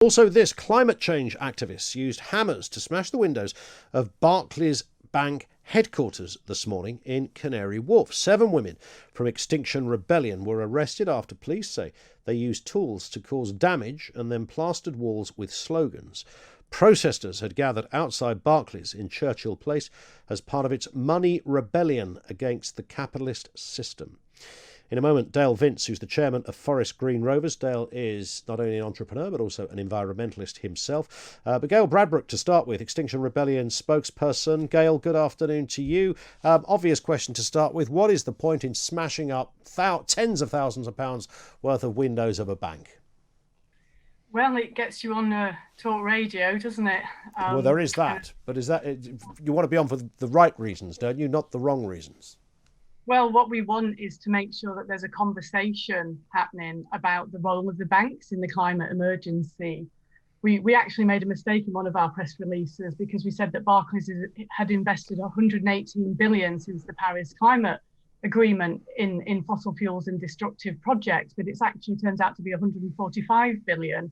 Also, this climate change activists used hammers to smash the windows of Barclays Bank headquarters this morning in Canary Wharf. 7 women from Extinction Rebellion were arrested after police say they used tools to cause damage and then plastered walls with slogans. Protesters had gathered outside Barclays in Churchill Place as part of its money rebellion against the capitalist system. In a moment, Dale Vince, who's the chairman of Forest Green Rovers. Dale is not only an entrepreneur, but also an environmentalist himself. But Gail Bradbrook, to start with, Extinction Rebellion spokesperson. Gail, good afternoon to you. Obvious question to start with. What is the point in smashing up tens of thousands of pounds worth of windows of a bank? Well, it gets you on talk radio, doesn't it? Well, there is that. But is that you want to be on for the right reasons, don't you? Not the wrong reasons. Well, what we want is to make sure that there's a conversation happening about the role of the banks in the climate emergency. We actually made a mistake in one of our press releases because we said that Barclays had invested 118 billion since the Paris Climate Agreement in fossil fuels and destructive projects, but it's actually turns out to be 145 billion.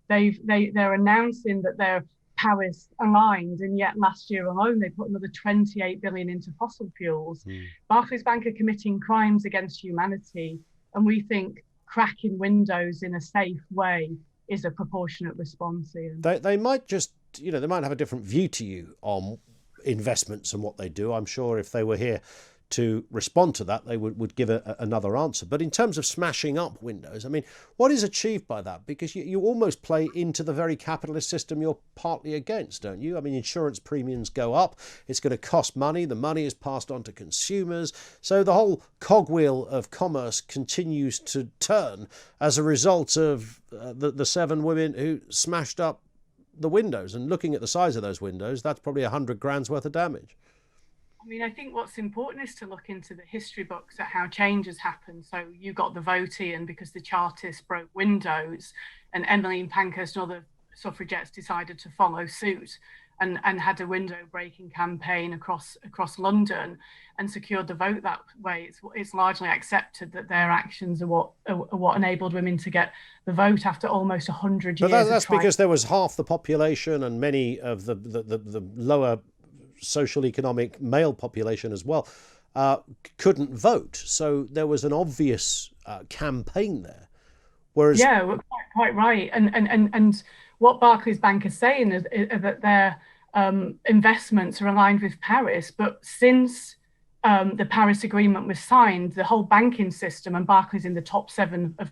They're announcing that they're Paris aligned, and yet last year alone they put another 28 billion into fossil fuels. Barclays Bank are committing crimes against humanity, and we think cracking windows in a safe way is a proportionate response, Ian. They might just, they might have a different view to you on investments and what they do. I'm sure if they were here to respond to that, they would give another answer. But in terms of smashing up windows, I mean, what is achieved by that? Because you almost play into the very capitalist system you're partly against, don't you? I mean, insurance premiums go up. It's going to cost money. The money is passed on to consumers. So the whole cogwheel of commerce continues to turn as a result of the 7 women who smashed up the windows. And looking at the size of those windows, that's probably 100 grand's worth of damage. I mean, I think what's important is to look into the history books at how change has happened. So you got the vote, Ian, because the Chartists broke windows, and Emmeline Pankhurst and other suffragettes decided to follow suit and had a window breaking campaign across London and secured the vote that way. It's largely accepted that their actions are what enabled women to get the vote after almost 100 years. But that's because there was half the population and many of the lower social economic male population as well couldn't vote, so there was an obvious campaign there. Whereas quite right, and what Barclays Bank is saying is that their investments are aligned with Paris, but since the Paris Agreement was signed, the whole banking system, and Barclays in the top 7 of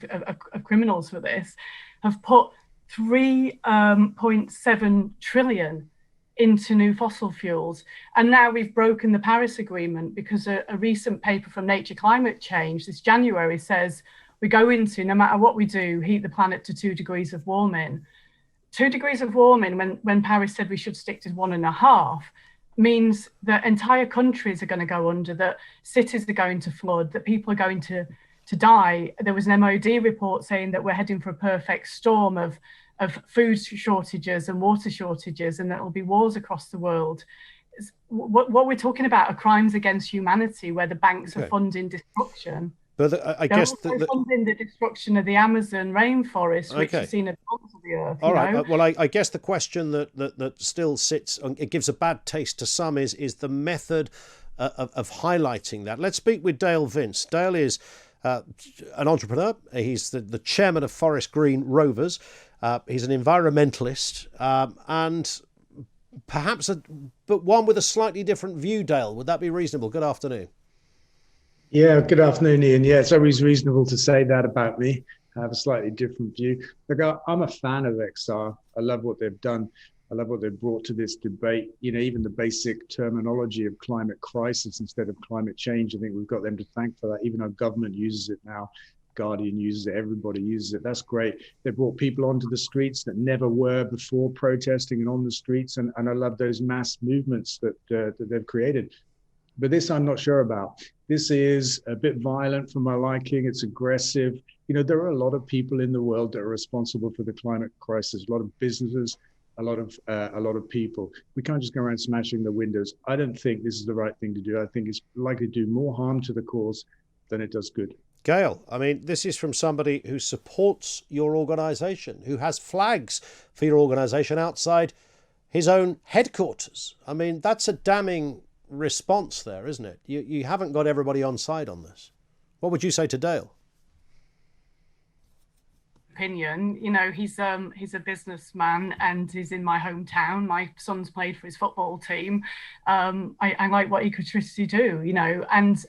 criminals for this, have put 3.7 trillion into new fossil fuels. And now we've broken the Paris Agreement because a recent paper from Nature Climate Change this January says we're going to, no matter what we do, heat the planet to 2 degrees of warming. 2 degrees of warming, when Paris said we should stick to 1.5, means that entire countries are going to go under, that cities are going to flood, that people are going to die. There was an MOD report saying that we're heading for a perfect storm of food shortages and water shortages, and there will be wars across the world. What we're talking about are crimes against humanity, where the banks are funding destruction. But I guess funding the destruction of the Amazon rainforest, which is seen as the of the earth. All right. Well, I guess the question that still sits, it gives a bad taste to some, is the method of highlighting that. Let's speak with Dale Vince. Dale is an entrepreneur. He's the chairman of Forest Green Rovers. He's an environmentalist, and perhaps but one with a slightly different view, Dale. Would that be reasonable? Good afternoon. Yeah, good afternoon, Ian. Yeah, it's always reasonable to say that about me. I have a slightly different view. Look, I'm a fan of XR. I love what they've done. I love what they've brought to this debate. Even the basic terminology of climate crisis instead of climate change, I think we've got them to thank for that. Even our government uses it now. Guardian uses it, everybody uses it. That's great. They brought people onto the streets that never were before protesting and on the streets. And I love those mass movements that they've created. But this I'm not sure about. This is a bit violent for my liking. It's aggressive. There are a lot of people in the world that are responsible for the climate crisis, a lot of businesses, a lot of people. We can't just go around smashing the windows. I don't think this is the right thing to do. I think it's likely to do more harm to the cause than it does good. Gail, I mean, this is from somebody who supports your organisation, who has flags for your organisation outside his own headquarters. I mean, that's a damning response there, isn't it? You haven't got everybody on side on this. What would you say to Dale? Opinion, he's a businessman and he's in my hometown. My son's played for his football team. I like what he could traditionally do, and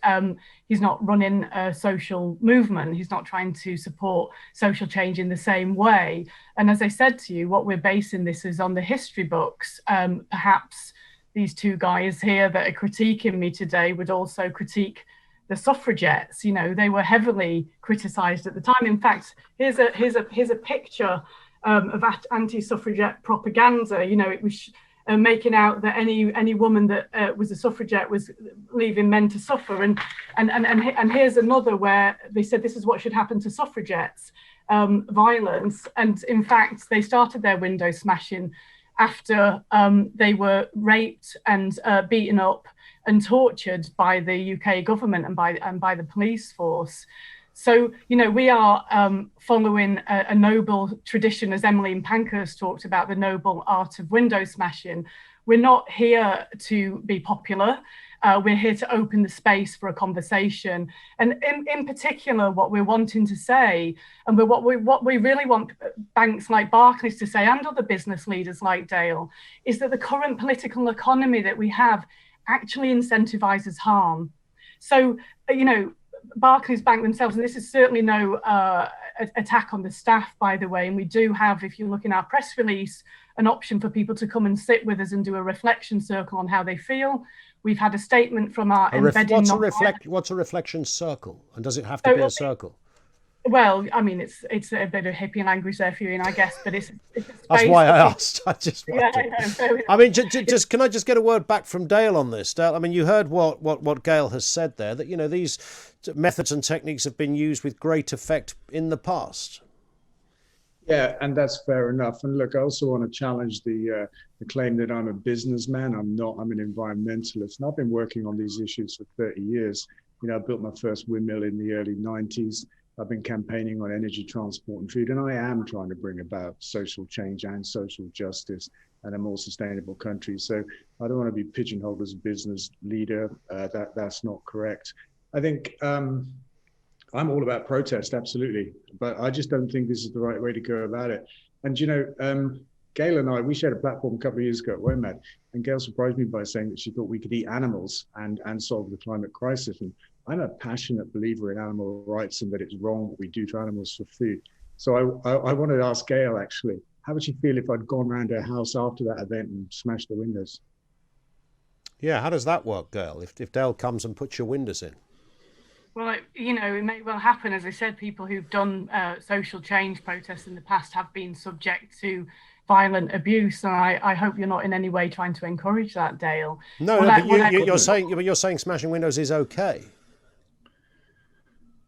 he's not running a social movement. He's not trying to support social change in the same way. And as I said to you, what we're basing this is on the history books. Perhaps these two guys here that are critiquing me today would also critique the suffragettes. They were heavily criticised at the time. In fact, here's a picture of anti-suffragette propaganda. It was making out that any woman that was a suffragette was leaving men to suffer. And here's another where they said this is what should happen to suffragettes, violence. And in fact, they started their window smashing after they were raped and beaten up and tortured by the UK government and by the police force. So, we are following a noble tradition, as Emmeline Pankhurst talked about, the noble art of window smashing. We're not here to be popular. We're here to open the space for a conversation. And in particular, what we're wanting to say, and what we really want banks like Barclays to say, and other business leaders like Dale, is that the current political economy that we have actually incentivizes harm. So, Barclays Bank themselves, and this is certainly no attack on the staff, by the way, and we do have, if you look in our press release, an option for people to come and sit with us and do a reflection circle on how they feel. We've had a statement from our What's a reflection circle? And does it have to be a circle? Well, I mean, it's a bit of hippie language there for you, I guess, but it's that's why I asked. I just wanted. Yeah, I mean, just can I just get a word back from Dale on this? Dale, I mean, you heard what Gail has said there, that these methods and techniques have been used with great effect in the past. Yeah, and that's fair enough. And look, I also want to challenge the claim that I'm a businessman. I'm not. I'm an environmentalist, and I've been working on these issues for 30 years. I built my first windmill in the early 90s. I've been campaigning on energy, transport and food, and I am trying to bring about social change and social justice and a more sustainable country. So I don't want to be pigeonholed as a business leader. That's not correct. I think I'm all about protest, absolutely, but I just don't think this is the right way to go about it. And Gail and I, we shared a platform a couple of years ago at WOMAD, and Gail surprised me by saying that she thought we could eat animals and solve the climate crisis. And I'm a passionate believer in animal rights and that it's wrong what we do to animals for food. So I wanted to ask Gail, actually, how would she feel if I'd gone around her house after that event and smashed the windows? Yeah, how does that work, Gail, if Dale comes and puts your windows in? Well, it may well happen. As I said, people who've done social change protests in the past have been subject to violent abuse, and I hope you're not in any way trying to encourage that, Dale. No, but you're saying smashing windows is okay.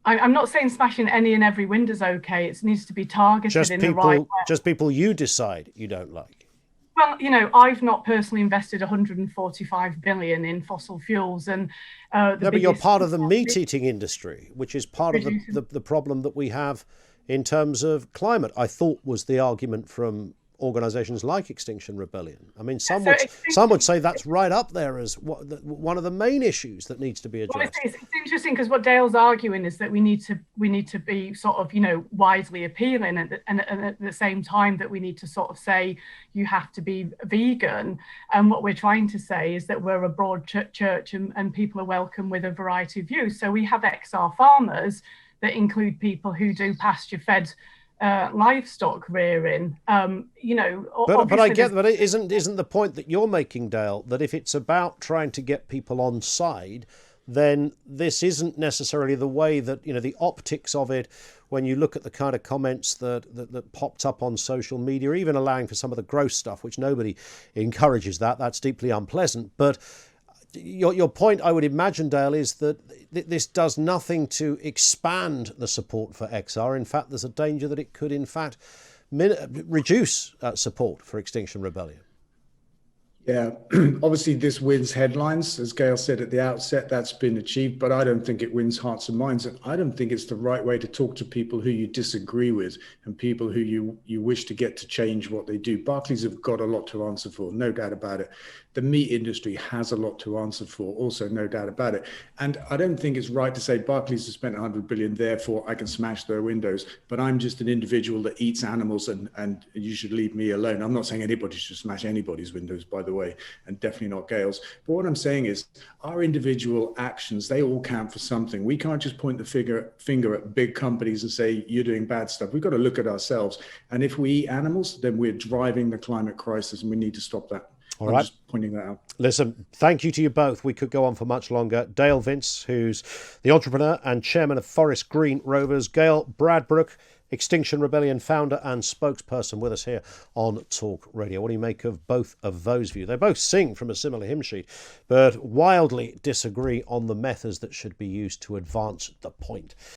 I'm not saying smashing any and every window's okay. It needs to be targeted in the right way. Just people you decide you don't like. Well, I've not personally invested 145 billion in fossil fuels, and but you're part of the meat-eating industry, which is part of the problem that we have in terms of climate. I thought was the argument from organisations like Extinction Rebellion. I mean, some would say that's right up there as one of the main issues that needs to be addressed. Well, it's interesting because what Dale's arguing is that we need to be sort of widely appealing, and at the same time that we need to sort of say you have to be vegan. And what we're trying to say is that we're a broad church and people are welcome with a variety of views. So we have XR farmers that include people who do pasture-fed livestock rearing, but I get that. Isn't the point that you're making, Dale, that if it's about trying to get people on side, then this isn't necessarily the way that the optics of it. When you look at the kind of comments that popped up on social media, even allowing for some of the gross stuff, which nobody encourages, that's deeply unpleasant. But your point, I would imagine, Dale, is that this does nothing to expand the support for XR. In fact, there's a danger that it could, in fact, reduce support for Extinction Rebellion. Yeah, obviously this wins headlines, as Gail said at the outset, that's been achieved, but I don't think it wins hearts and minds. And I don't think it's the right way to talk to people who you disagree with and people who you wish to get to change what they do. Barclays have got a lot to answer for, no doubt about it. The meat industry has a lot to answer for, also, no doubt about it. And I don't think it's right to say Barclays has spent 100 billion, therefore I can smash their windows, but I'm just an individual that eats animals and you should leave me alone. I'm not saying anybody should smash anybody's windows, by the way, and definitely not Gail's. But what I'm saying is our individual actions, they all count for something. We can't just point the finger at big companies and say, you're doing bad stuff. We've got to look at ourselves. And if we eat animals, then we're driving the climate crisis and we need to stop that. All I'm right. just pointing that out. Listen, thank you to you both. We could go on for much longer. Dale Vince, who's the entrepreneur and chairman of Forest Green Rovers. Gail Bradbrook, Extinction Rebellion founder and spokesperson, with us here on Talk Radio. What do you make of both of those views? They both sing from a similar hymn sheet, but wildly disagree on the methods that should be used to advance the point.